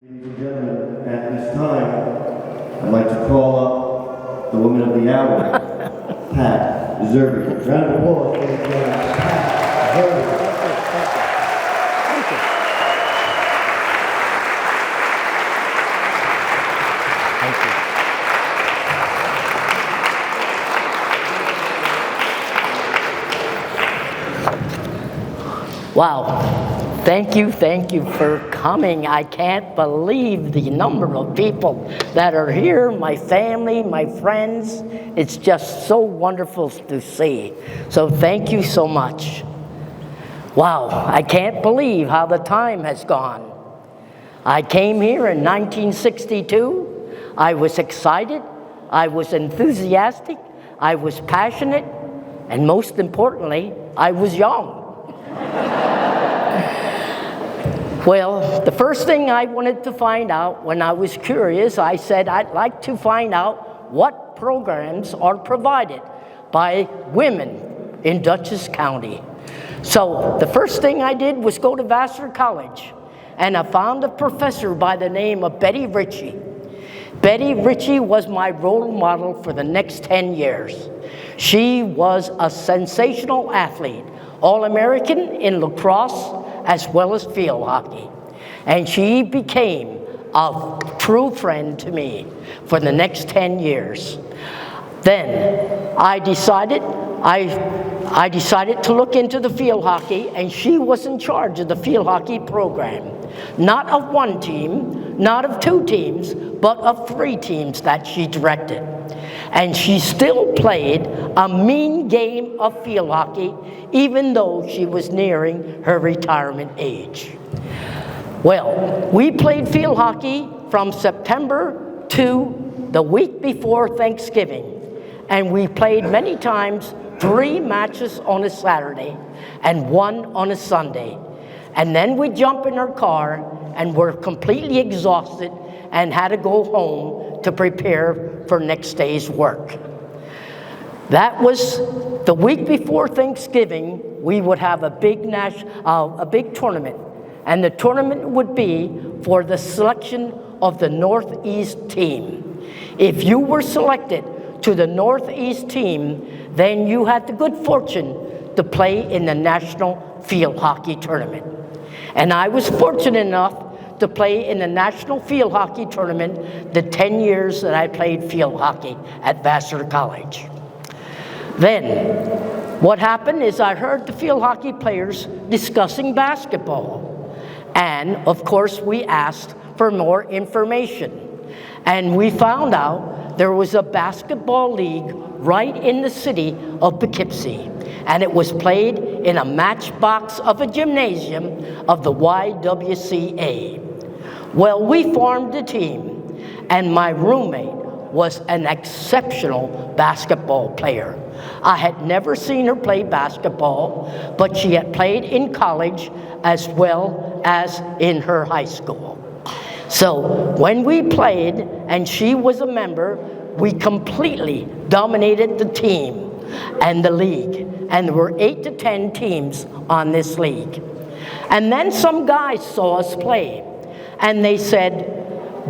Ladies and gentlemen, at this time, I'd like to call up the woman of the hour, Pat Zerbe. Round of applause for Pat Zerbe. Wow. Thank you for coming. I can't believe the number of people that are here, my family, my friends. It's just so wonderful to see. So thank you so much. Wow, I can't believe how the time has gone. I came here in 1962. I was excited. I was enthusiastic. I was passionate. And most importantly, I was young. Well, the first thing I wanted to find out when I was curious, I said I'd like to find out what programs are provided by women in Dutchess County. So the first thing I did was go to Vassar College, and I found a professor by the name of Betty Ritchie. Betty Ritchie was my role model for the next 10 years. She was a sensational athlete, All-American in lacrosse, as well as field hockey. And she became a true friend to me for the next 10 years. Then I decided to look into the field hockey, and she was in charge of the field hockey program. Not of one team, not of two teams, but of 3 teams that she directed. And she still played a mean game of field hockey, even though she was nearing her retirement age. Well, we played field hockey from September to the week before Thanksgiving. And we played many times 3 matches on a Saturday and 1 on a Sunday. And then we jump in our car and were completely exhausted and had to go home to prepare for next day's work. That was the week before Thanksgiving. We would have a big tournament, and the tournament would be for the selection of the Northeast team. If you were selected to the Northeast team, then you had the good fortune to play in the National Field Hockey Tournament. And I was fortunate enough to play in the National Field Hockey Tournament the 10 years that I played field hockey at Vassar College. Then, what happened is I heard the field hockey players discussing basketball. And, of course, we asked for more information. And we found out there was a basketball league right in the city of Poughkeepsie. And it was played in a matchbox of a gymnasium of the YWCA. Well, we formed a team, and my roommate was an exceptional basketball player. I had never seen her play basketball, but she had played in college as well as in her high school. So when we played and she was a member, we completely dominated the team and the league. And there were 8 to 10 teams on this league. And then some guys saw us play, and they said,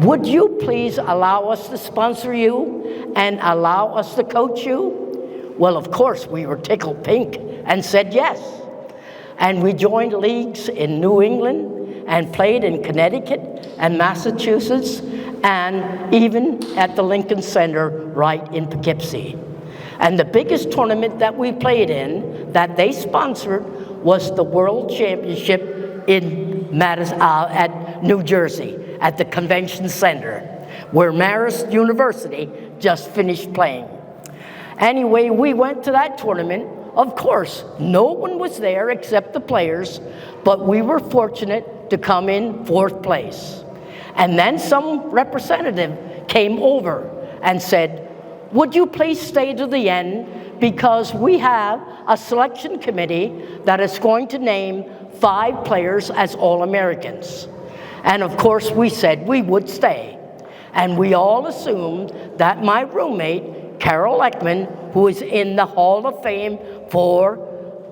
"Would you please allow us to sponsor you and allow us to coach you?" Well, of course, we were tickled pink and said yes. And we joined leagues in New England and played in Connecticut and Massachusetts and even at the Lincoln Center right in Poughkeepsie. And the biggest tournament that we played in that they sponsored was the World Championship in at New Jersey at the Convention Center, where Marist University just finished playing. Anyway, we went to that tournament. Of course, no one was there except the players, but we were fortunate to come in 4th place. And then some representative came over and said, "Would you please stay to the end, because we have a selection committee that is going to name 5 players as All-Americans." And of course we said we would stay. And we all assumed that my roommate, Carol Ekman, who is in the Hall of Fame for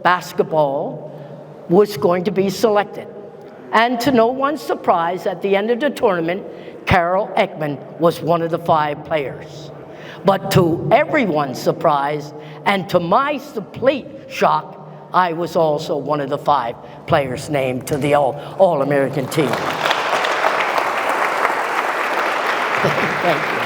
basketball, was going to be selected. And to no one's surprise, at the end of the tournament, Carol Ekman was one of the 5 players. But to everyone's surprise, and to my complete shock, I was also one of the 5 players named to the All-American team. Thank you.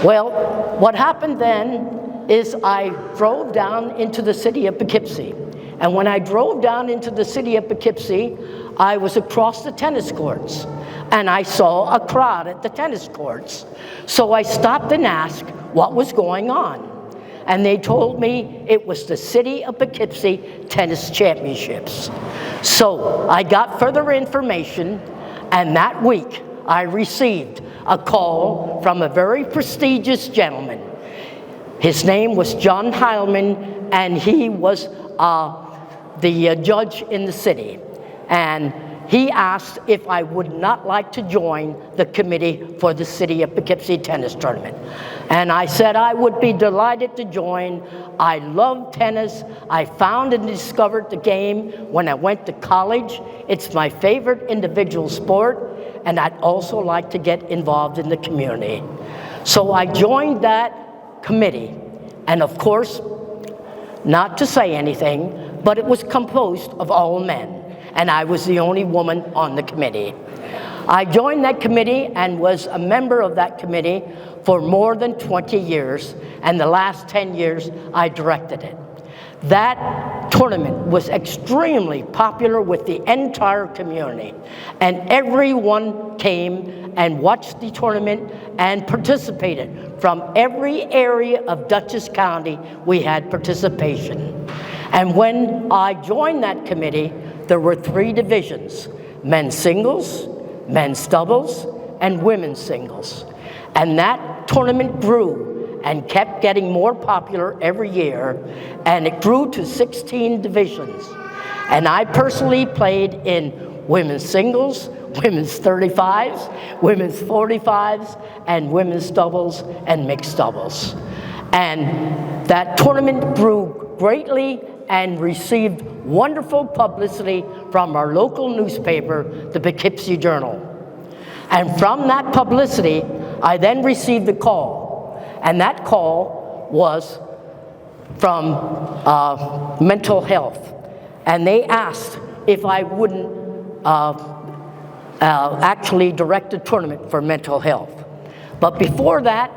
Well, what happened then is I drove down into the city of Poughkeepsie. And when I drove down into the city of Poughkeepsie, I was across the tennis courts. And I saw a crowd at the tennis courts. So I stopped and asked what was going on. And they told me it was the City of Poughkeepsie Tennis Championships. So I got further information, and that week I received a call from a very prestigious gentleman. His name was John Heilman, and he was the judge in the city. And he asked if I would not like to join the committee for the City of Poughkeepsie Tennis Tournament. And I said I would be delighted to join. I love tennis. I found and discovered the game when I went to college. It's my favorite individual sport, and I'd also like to get involved in the community. So I joined that committee, and of course, not to say anything, but it was composed of all men. And I was the only woman on the committee. I joined that committee and was a member of that committee for more than 20 years, and the last 10 years I directed it. That tournament was extremely popular with the entire community, and everyone came and watched the tournament and participated. From every area of Dutchess County, we had participation. And when I joined that committee, there were 3 divisions: men's singles, men's doubles, and women's singles. And that tournament grew and kept getting more popular every year, and it grew to 16 divisions. And I personally played in women's singles, women's 35s, women's 45s, and women's doubles and mixed doubles. And that tournament grew greatly and received wonderful publicity from our local newspaper, the Poughkeepsie Journal. And from that publicity, I then received a call, and that call was from mental health. And they asked if I wouldn't actually direct a tournament for mental health. But before that,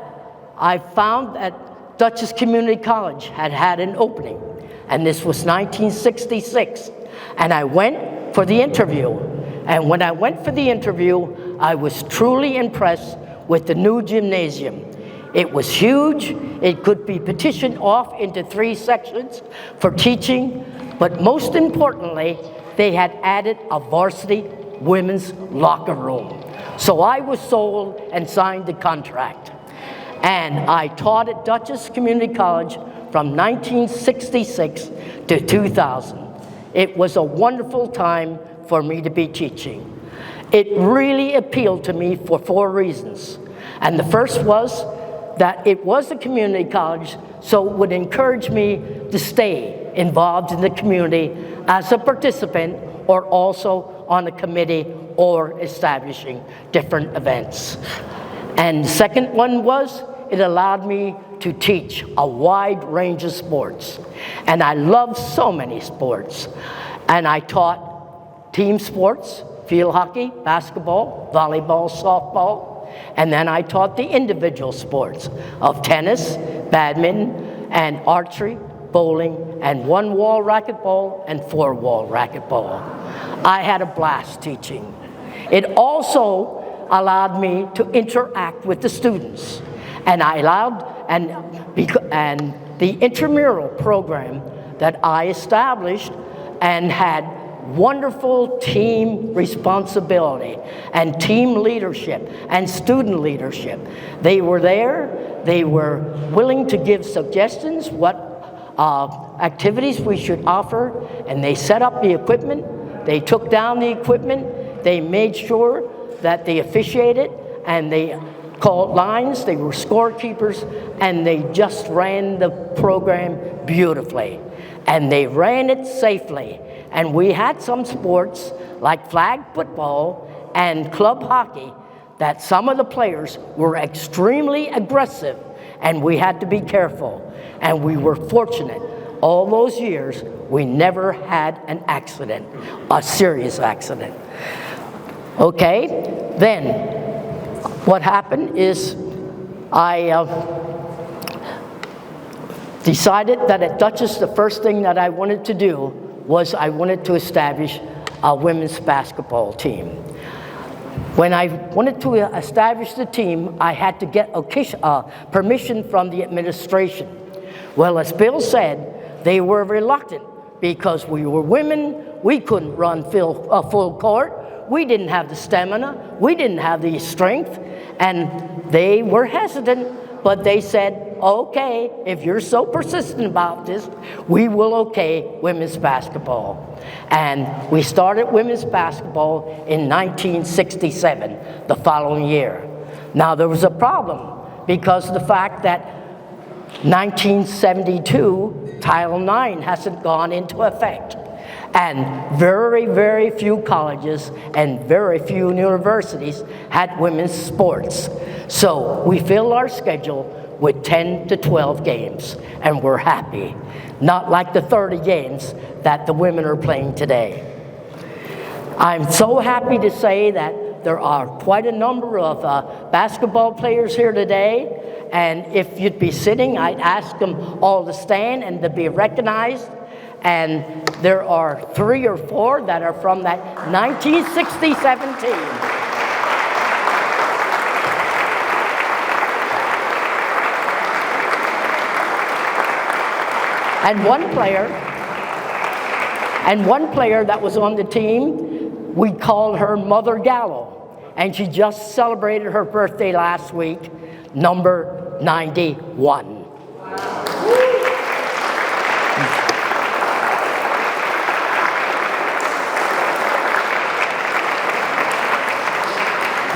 I found that Dutchess Community College had an opening. And this was 1966. And I went for the interview. And when I went for the interview, I was truly impressed with the new gymnasium. It was huge. It could be partitioned off into 3 sections for teaching. But most importantly, they had added a varsity women's locker room. So I was sold and signed the contract. And I taught at Dutchess Community College from 1966 to 2000. It was a wonderful time for me to be teaching. It really appealed to me for 4 reasons. And the first was that it was a community college, so it would encourage me to stay involved in the community as a participant or also on a committee or establishing different events. And the second one was it allowed me to teach a wide range of sports. And I love so many sports. And I taught team sports, field hockey, basketball, volleyball, softball. And then I taught the individual sports of tennis, badminton, and archery, bowling, and 1-wall racquetball and 4-wall racquetball. I had a blast teaching. It also allowed me to interact with the students. And I allowed, and the intramural program that I established and had wonderful team responsibility and team leadership and student leadership. They were there, they were willing to give suggestions what activities we should offer, and they set up the equipment, they took down the equipment, they made sure that they officiated, and they called lines, they were scorekeepers, and they just ran the program beautifully. And they ran it safely. And we had some sports like flag football and club hockey that some of the players were extremely aggressive, and we had to be careful. And we were fortunate. All those years, we never had an accident, a serious accident. Okay, then what happened is I decided that at Dutchess, the first thing that I wanted to do was I wanted to establish a women's basketball team. When I wanted to establish the team, I had to get permission from the administration. Well, as Bill said, they were reluctant because we were women, we couldn't run full court, we didn't have the stamina, we didn't have the strength, and they were hesitant, but they said, okay, if you're so persistent about this, we will okay women's basketball. And we started women's basketball in 1967, the following year. Now there was a problem because of the fact that 1972, Title IX hasn't gone into effect. And very, very few colleges and very few universities had women's sports. So we filled our schedule with 10 to 12 games, and we're happy. Not like the 30 games that the women are playing today. I'm so happy to say that there are quite a number of basketball players here today, and if you'd be sitting, I'd ask them all to stand and to be recognized. And there are 3 or 4 that are from that 1967 team. And one player that was on the team, we called her Mother Gallo, and she just celebrated her birthday last week, number 91.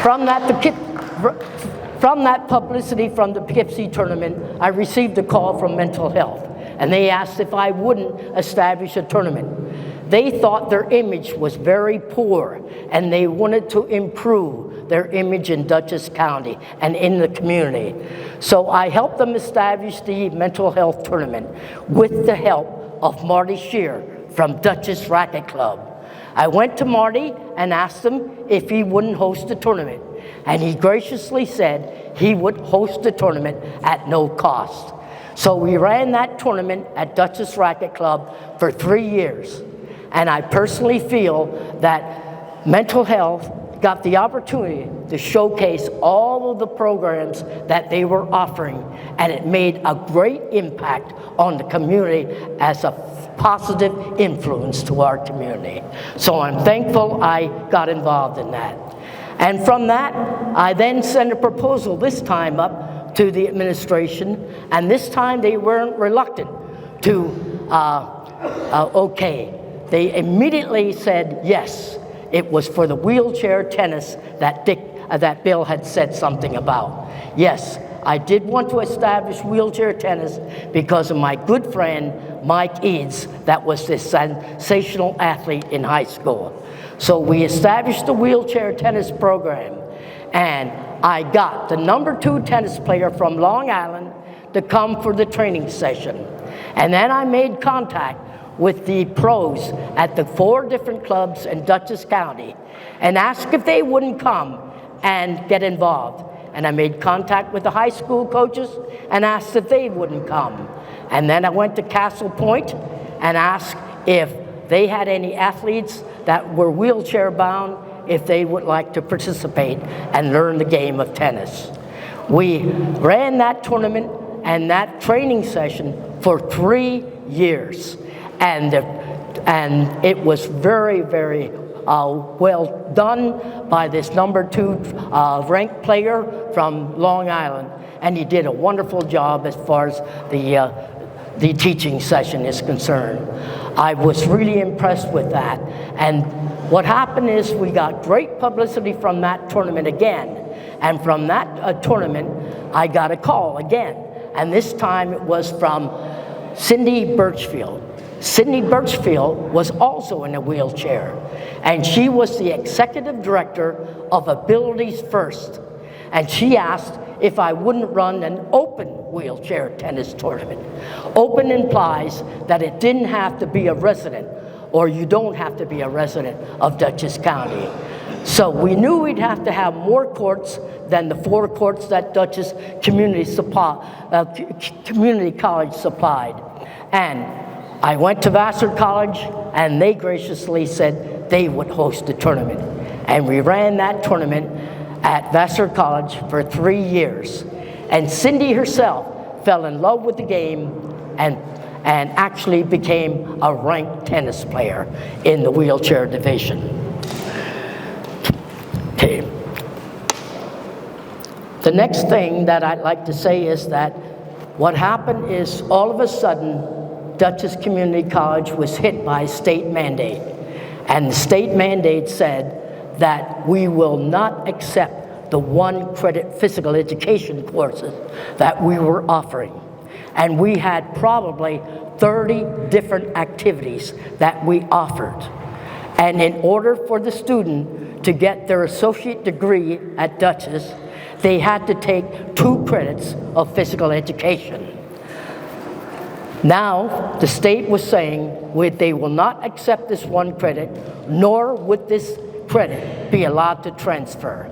From that publicity from the Poughkeepsie tournament, I received a call from mental health, and they asked if I wouldn't establish a tournament. They thought their image was very poor, and they wanted to improve their image in Dutchess County and in the community. So I helped them establish the mental health tournament with the help of Marty Shear from Dutchess Racket Club. I went to Marty and asked him if he wouldn't host the tournament, and he graciously said he would host the tournament at no cost. So we ran that tournament at Dutchess Racket Club for 3 years, and I personally feel that mental health got the opportunity to showcase all of the programs that they were offering, and it made a great impact on the community as a positive influence to our community. So I'm thankful I got involved in that. And from that, I then sent a proposal this time up to the administration, and this time they weren't reluctant to okay. They immediately said yes. It was for the wheelchair tennis that Bill had said something about. Yes, I did want to establish wheelchair tennis because of my good friend, Mike Eads, that was this sensational athlete in high school. So we established the wheelchair tennis program, and I got the number 2 tennis player from Long Island to come for the training session. And then I made contact with the pros at the 4 different clubs in Dutchess County and asked if they wouldn't come and get involved. And I made contact with the high school coaches and asked if they wouldn't come. And then I went to Castle Point and asked if they had any athletes that were wheelchair bound, if they would like to participate and learn the game of tennis. We ran that tournament and that training session for 3 years. And it was very, very well done by this number 2 ranked player from Long Island, and he did a wonderful job as far as the teaching session is concerned. I was really impressed with that, and what happened is we got great publicity from that tournament again, and from that tournament I got a call again, and this time it was from Cindy Birchfield. Sydney Birchfield was also in a wheelchair, and she was the executive director of Abilities First. And she asked if I wouldn't run an open wheelchair tennis tournament. Open implies that it didn't have to be a resident, or you don't have to be a resident of Dutchess County. So we knew we'd have to have more courts than the 4 courts that Dutchess Community College supplied. And I went to Vassar College, and they graciously said they would host the tournament. And we ran that tournament at Vassar College for 3 years. And Cindy herself fell in love with the game and actually became a ranked tennis player in the wheelchair division. Okay. The next thing that I'd like to say is that what happened is all of a sudden Dutchess Community College was hit by a state mandate. And the state mandate said that we will not accept the 1-credit physical education courses that we were offering. And we had probably 30 different activities that we offered. And in order for the student to get their associate degree at Dutchess, they had to take 2 credits of physical education. Now, the state was saying they will not accept this 1 credit, nor would this credit be allowed to transfer.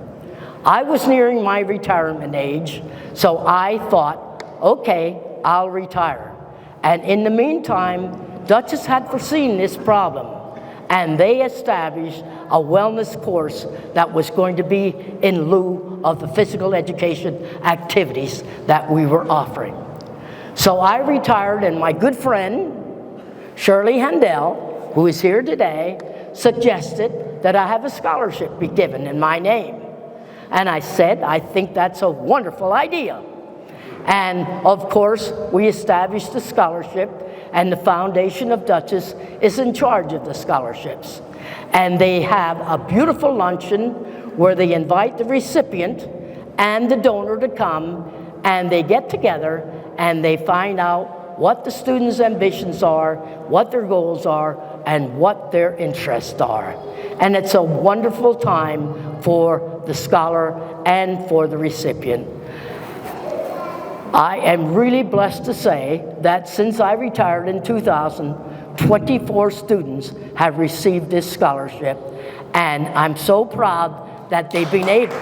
I was nearing my retirement age, so I thought, okay, I'll retire. And in the meantime, Dutchess had foreseen this problem, and they established a wellness course that was going to be in lieu of the physical education activities that we were offering. So I retired, and my good friend, Shirley Handel, who is here today, suggested that I have a scholarship be given in my name. And I said, I think that's a wonderful idea. And of course, we established the scholarship, and the Foundation of Dutchess is in charge of the scholarships. And they have a beautiful luncheon where they invite the recipient and the donor to come, and they get together and they find out what the students' ambitions are, what their goals are, and what their interests are. And it's a wonderful time for the scholar and for the recipient. I am really blessed to say that since I retired in 2000, 24 students have received this scholarship, and I'm so proud that they've been able.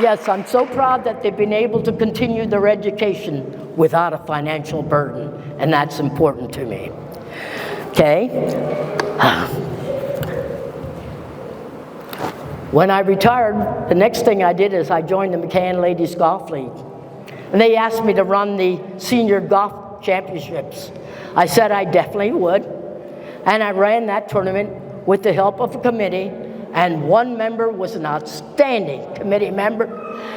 Yes, I'm so proud that they've been able to continue their education without a financial burden, and that's important to me. Okay? When I retired, the next thing I did is I joined the McCann Ladies Golf League. And they asked me to run the senior golf championships. I said I definitely would. And I ran that tournament with the help of a committee, and one member was an outstanding committee member,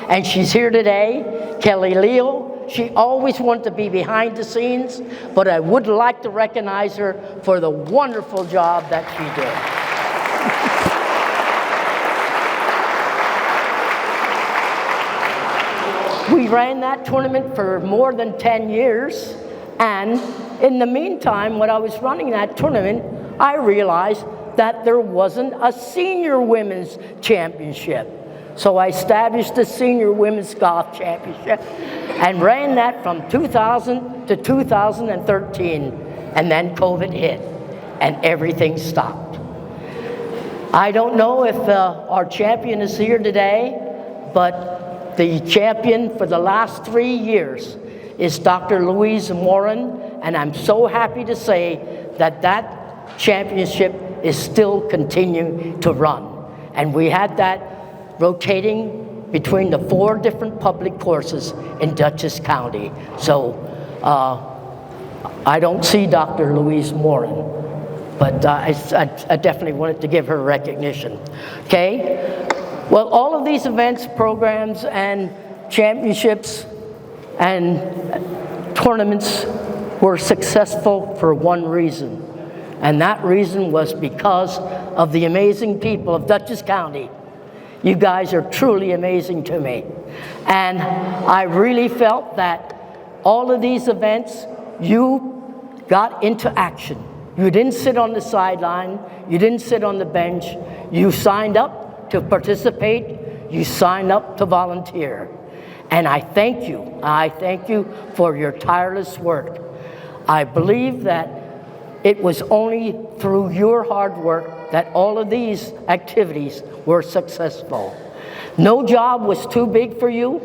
and she's here today, Kelly Leal. She always wanted to be behind the scenes, but I would like to recognize her for the wonderful job that she did. We ran that tournament for more than 10 years, and in the meantime, when I was running that tournament, I realized that there wasn't a senior women's championship. So I established the Senior Women's Golf Championship and ran that from 2000 to 2013, and then COVID hit, and everything stopped. I don't know if our champion is here today, but the champion for the last 3 years is Dr. Louise Morin, and I'm so happy to say that that championship is still continuing to run. And we had that rotating between the 4 different public courses in Dutchess County. So I don't see Dr. Louise Morin, but I definitely wanted to give her recognition. Okay? Well, all of these events, programs, and championships and tournaments were successful for one reason. And that reason was because of the amazing people of Dutchess County. You guys are truly amazing to me. And I really felt that all of these events, you got into action. You didn't sit on the sideline. You didn't sit on the bench. You signed up to participate. You signed up to volunteer. And I thank you. I thank you for your tireless work. I believe that it was only through your hard work that all of these activities were successful. No job was too big for you.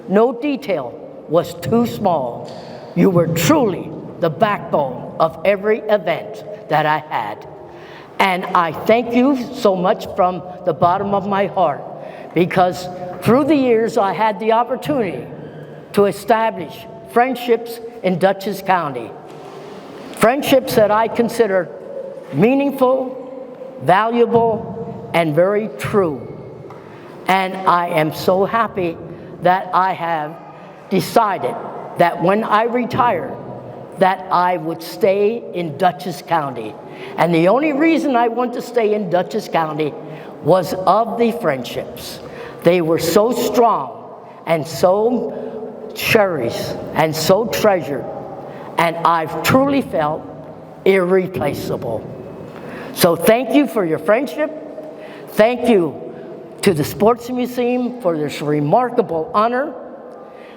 No detail was too small. You were truly the backbone of every event that I had. And I thank you so much from the bottom of my heart, because through the years I had the opportunity to establish friendships in Dutchess County. Friendships that I consider meaningful, valuable, and very true. And I am so happy that I have decided that when I retire, that I would stay in Dutchess County. And the only reason I want to stay in Dutchess County was of the friendships. They were so strong and so cherished and so treasured, and I've truly felt irreplaceable. So thank you for your friendship. Thank you to the Sports Museum for this remarkable honor.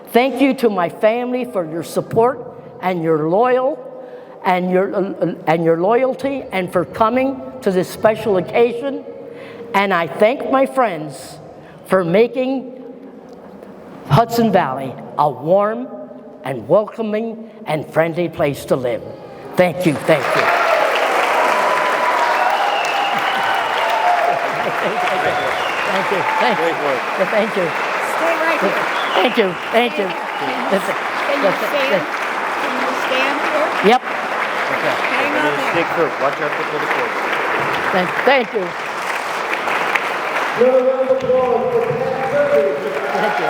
Thank you to my family for your support and your loyalty, and for coming to this special occasion. And I thank my friends for making Hudson Valley a warm and welcoming and friendly place to live. Thank you, thank you. Thank you, thank you, thank you. Stay right here. Thank you, thank you. Can you stand? Can you stand here? Yep, Hang on there. Stick through. Watch out for the court. thank you. Another round of applause for Pat Zerbe. Thank you.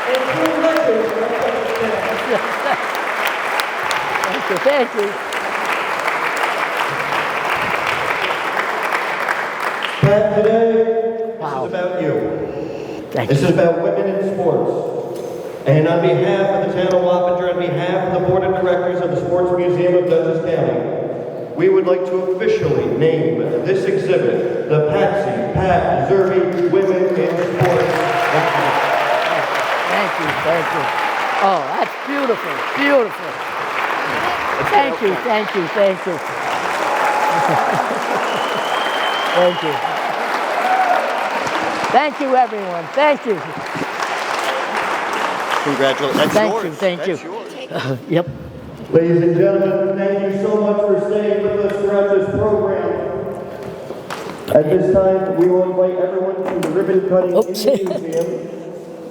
And two legends of Dutchess County. Thank you, thank you. Pat, today, Wow. this is about you. Thank This you. is about women in sports. And on behalf of the town of Wappinger, on behalf of the board of directors of the Sports Museum of Dutchess County, we would like to officially name this exhibit the Patsy, Pat Zerbe Women in Sports. Thank you, thank you. Oh, that's beautiful, beautiful. Thank you, thank you, thank you. Thank you. Thank you, everyone. Thank you. Congratulations. That's Thank yours. you, thank That's you. yours. Yep. Ladies and gentlemen, thank you so much for staying with us throughout this program. At this time, we will invite everyone to the ribbon cutting Oops. in the museum.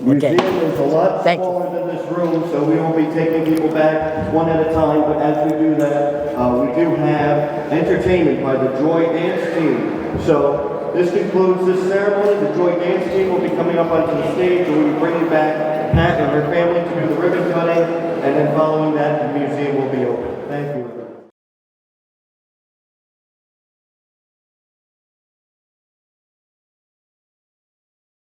Museum is a lot Thank you. smaller than this room, so we will be taking people back one at a time. But as we do that, we do have entertainment by the Joy Dance Team. So this concludes this ceremony. The Joy Dance Team will be coming up onto the stage, and we'll be bringing back Pat and her family to do the ribbon cutting, and then following that, the museum will be open. Thank you.